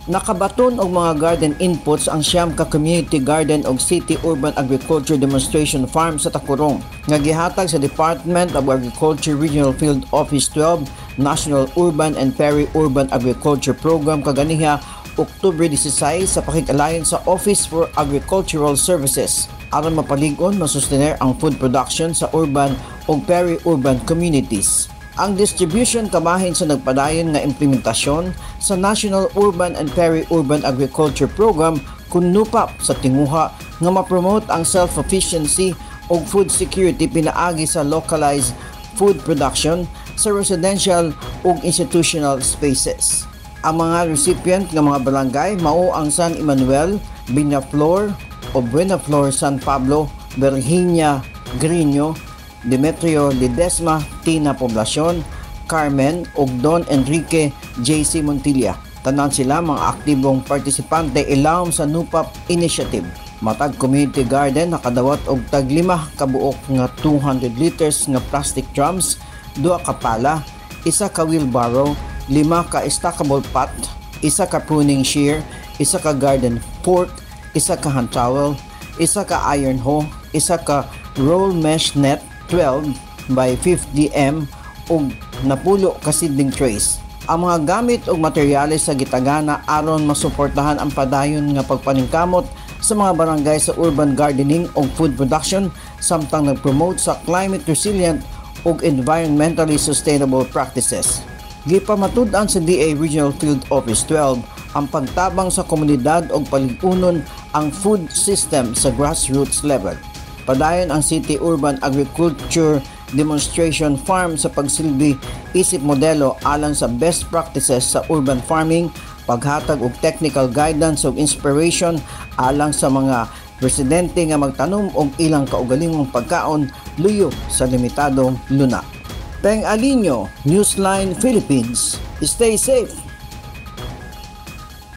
Nakabaton og mga garden inputs ang siyam ka community garden og city urban agriculture demonstration farm sa Tacorong nga gihatag sa Department of Agriculture Regional Field Office 12 National Urban and Peri-Urban Agriculture Program kaganiha Oktubre 16 sa pakikalayon sa Office for Agricultural Services aron mapalig-on masustener ang food production sa urban ug peri-urban communities. Ang distribution kamahin sa nagpadayon nga implementasyon sa National Urban and Peri-Urban Agriculture Program kunupap sa tinguha nga ma-promote ang self-sufficiency ug food security pinaagi sa localized food production sa residential ug institutional spaces. Ang mga recipient nga mga barangay mao ang San Emanuel, Binaflor o Buenaflor, San Pablo, Virginia, Grino, Demetrio Ledesma, Tina Poblacion, Carmen ug Don Enrique JC Montilla. Tanan sila mga aktibong partisipante ilawom sa NUPAP Initiative. Matag community garden nakadawat og tag 5 kabuok nga 200 liters nga plastic drums, 2 ka pala, 1 ka wheelbarrow, 5 ka stackable pot, 1 ka pruning shear, 1 ka garden fork, 1 ka hand trowel, 1 ka iron hoe, 1 ka roll mesh net 12 by 50 m ug napulo ka seedling trays. Ang mga gamit ug materyales sa gitagana aron masuportahan ang padayon nga pagpaningkamot sa mga barangay sa urban gardening ug food production samtang nagpromote sa climate resilient ug environmentally sustainable practices. Gipamatud-an sa DA Regional Field Office 12 ang pagtabang sa komunidad ug palig-unon ang food system sa grassroots level. Padayon ang City Urban Agriculture Demonstration Farm sa pagsilbi isip modelo alang sa best practices sa urban farming, paghatag og technical guidance ug inspiration alang sa mga residente nga magtanom og ilang kaugalingong pagkaon luyo sa limitadong luna. Peng Alinyo, Newsline Philippines. Stay safe!